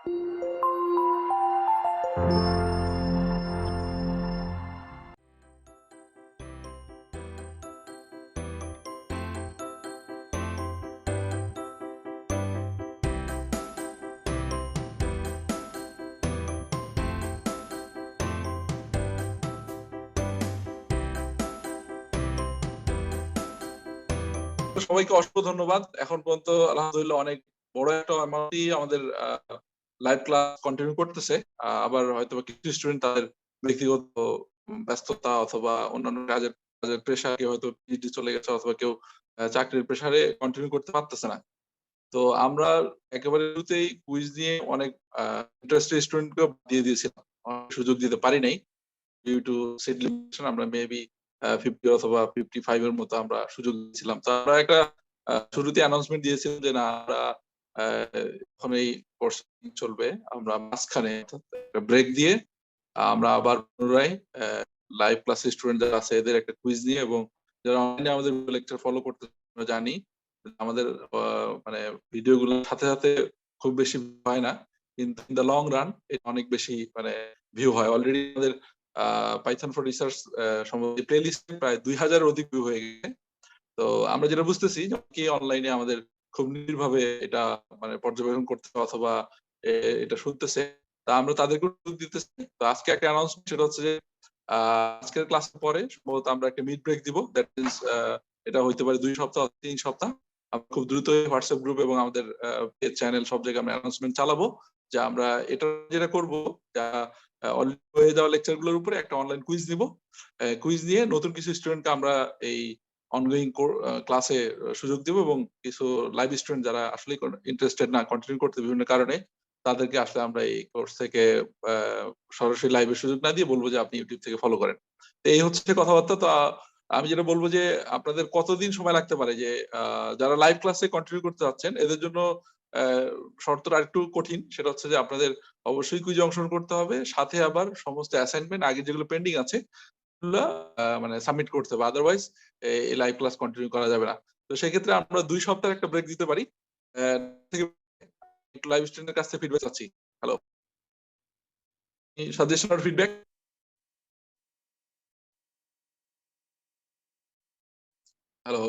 সবাইকে অসংখ্য ধন্যবাদ। এখন পর্যন্ত আলহামদুলিল্লাহ অনেক বড় একটা অ্যামাউন্টই আমাদের লাইভ ক্লাস কন্টিনিউ করতেছে। আবার হয়তো কিছু স্টুডেন্ট তাদের ব্যক্তিগত ব্যস্ততা অথবা অন্যান্য কাজের প্রেশার, কেউ হয়তো পিএইচডি চলে গেছে অথবা কেউ চাকরির প্রেশারে কন্টিনিউ করতে পারতেছে না। তো আমরা একেবারে শুরুতেই কুইজ দিয়ে অনেক ইন্টারেস্টেড স্টুডেন্টকে দিয়ে দিয়েছিলাম, সুযোগ দিতে পারি নাই ডিউ টু সিট লিমিটেশন। আমরা মেবি 50 অথবা 55 এর মতো আমরা সুযোগ দিয়েছিলাম। তো আমরা একটা শুরুতে অ্যানাউন্সমেন্ট দিয়েছিলাম যে না, আমরা এখন এই কোর্স চলবে, আমরা মাঝখানে ব্রেক দিয়ে আমরা আবার পুনরায় লাইভ ক্লাসে স্টুডেন্ট যারা আছে এদের একটা কুইজ নিয়ে, এবং যারা অনলাইনে আমাদের লেকচার ফলো করতে জানি আমাদের মানে ভিডিওগুলোর সাথে সাথে খুব বেশি হয় না, কিন্তু ইন দ্য লং রান এটা অনেক বেশি মানে ভিউ হয়। অলরেডি আমাদের পাইথন ফর রিসার্চ সম্বন্ধে প্লেলিস্ট প্রায় 2000 এর অধিক ভিউ হয়ে গেছে। তো আমরা যেটা বুঝতেছি কি অনলাইনে আমাদের খুব নিবিড়ভাবে এটা মানে পর্যবেক্ষণ করতে অথবা এটা শুনতেছে, তা আমরা তাদেরকে দিতেছি। তো আজকে একটা অ্যানাউন্সমেন্ট, সেটা হচ্ছে যে আজকের ক্লাসের পরে সম্ভবত আমরা একটা মিড ব্রেক দিব। দ্যাট মিনস এটা হইতে পারে 2 সপ্তাহ 3 সপ্তাহ। আমরা খুব দ্রুত হোয়াটসঅ্যাপ গ্রুপ এবং আমাদের পেজ চ্যানেল সব জায়গায় আমরা অ্যানাউন্সমেন্ট চালাবো যে আমরা এটা যেটা করবো, যা অলরেডি হয়ে যাওয়া লেকচার গুলোর উপরে একটা অনলাইন কুইজ দিব। কুইজ নিয়ে নতুন কিছু স্টুডেন্টকে আমরা এই অনগোয়িং ক্লাসে সুযোগ দিব, এবং কিছু লাইভ স্টুডেন্ট যারা আসলে ইন্টারেস্টেড না কন্টিনিউ করতে বিভিন্ন কারণে, তাদেরকে আসলে আমরা এই কোর্স থেকে সরাসরি লাইভের সুযোগ না দিয়ে বলবো যে আপনি ইউটিউব থেকে ফলো করেন। তো এই হচ্ছে কথাবার্তা। তো আমি যেটা বলবো যে আপনাদের কতদিন সময় লাগতে পারে, যে যারা লাইভ ক্লাসে কন্টিনিউ করতে যাচ্ছেন এদের জন্য শর্তটা একটু কঠিন। সেটা হচ্ছে যে আপনাদের অবশ্যই কুইজে অংশগ্রহণ করতে হবে, সাথে আবার সমস্ত অ্যাসাইনমেন্ট আগে যেগুলো পেন্ডিং আছে মানে সাবমিট করতে হবে, আদারওয়াইজ এই লাইভ ক্লাস কন্টিনিউ করা যাবে না। তো সেক্ষেত্রে আমরা 2 সপ্তাহ একটা ব্রেক দিতে পারি। একটু লাইভ স্টুডেন্টের কাছ থেকে ফিডব্যাক চাচ্ছি। হ্যালো, সাজেশন আর ফিডব্যাক। হ্যালো,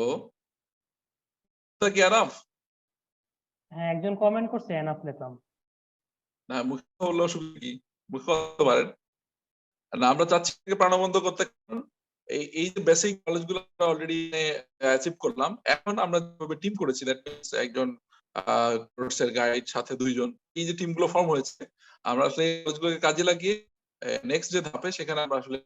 কি আরাম? হ্যাঁ, একজন কমেন্ট করছে এনাফ লিখলাম না, মুখে বললে অসুবিধা কি? মুখে বলতে পারেন না। আমরা চাচ্ছি প্রাণবন্ত করতে। এই যে বেসিক নলেজগুলো আমরা অলরেডি অ্যাচিভ করলাম, এখন আমরা যেভাবে টিম করেছি, দ্যাট মিন্স একজন কোর্সের গাইড সাথে 2 জন, এই যে টিমগুলো ফর্ম হয়েছে, আমরা আসলে নলেজগুলোকে কাজে লাগিয়ে নেক্সট যে ধাপে সেখানে আমরা আসলে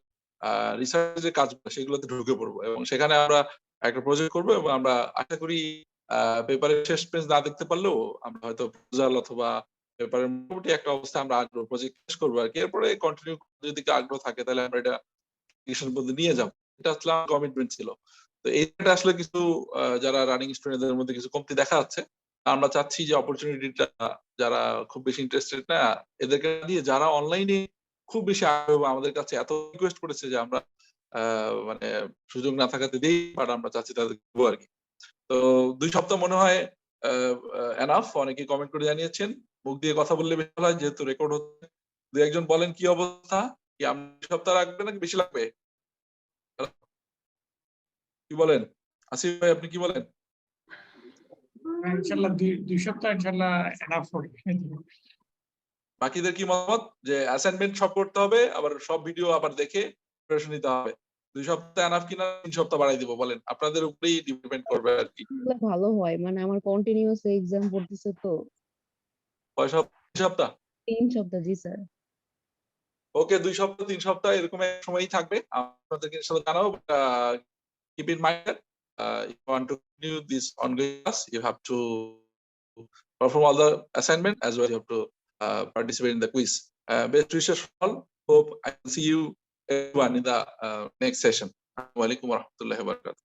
রিসার্চের যে কাজগুলো সেগুলোতে ঢুকে পড়বো, এবং সেখানে আমরা একটা প্রজেক্ট করবো, এবং আমরা আশা করি পেপারের শেষ পেজ না দেখতে পারলেও আমরা হয়তো প্রপোজাল অথবা পেপারের মোটামুটি একটা অবস্থা আমরা আগ্রহ প্রজেক্ট শেষ করবো আর কি। এরপরে কন্টিনিউ যদি আগ্রহ থাকে তাহলে আমরা এটা নিয়ে যাবো। এটা আসলে আমার কমিটমেন্ট ছিল। তো এইটা আসলে কিছু যারা রানিং স্টুডেন্টদের মধ্যে কিছু কমতি দেখা যাচ্ছে। আমরা চাচ্ছি যে অপরচুনিটিটা যারা খুব বেশি ইন্টারেস্টেড না এদেরকে দিয়ে, যারা অনলাইনে খুব বেশি আগ্রহ আমাদের কাছে এত রিকোয়েস্ট করেছে যে আমরা মানে সুযোগ না থাকাতে দেই, বাট আমরা চাচ্ছি তাদের দেবো আর কি। তো 2 সপ্তাহ মনে হয় এনাফ। অনেকে কমেন্ট করে জানিয়েছেন, মুখ দিয়ে কথা বললে বেশি ভালো হয় যেহেতু রেকর্ড হচ্ছে। 2-1 বলেন কি অবস্থা, কি আমরা 2 সপ্তাহ লাগবে নাকি বেশি লাগবে? কি বলেন আসিফ ভাই, আপনি কি বলেন? ইনশাআল্লাহ 2 সপ্তাহ ইনশাআল্লাহ এনাফ হবে। বাকিদের কি মতামত, যে অ্যাসাইনমেন্ট সব করতে হবে, আবার সব ভিডিও আবার দেখে প্রিপারেশন নিতে হবে? 2 সপ্তাহ এনাফ কিনা 3 সপ্তাহ বাড়াই দিব বলেন? আপনাদের উপরেই ডিপেন্ড করবে আর কি। ভালো হয়, মানে আমার কন্টিনিউয়াস এক্সাম পড়তেছে তো। কয় সপ্তাহ? 3 সপ্তাহ? 3 সপ্তাহ, জি স্যার। ওকে, 2 সপ্তাহ 3 সপ্তাহ এরকম এক সময়ই থাকবে। আপনাদেরকে ইনশাআল্লাহ জানাবো। Keep in mind that if you want to continue this ongoing class, you have to perform all the assignment as well. You have to participate in the quiz. Best wishes for all. Hope I will see you everyone in the next session. Assalamu alaikum warahmatullahi wabarakatuh.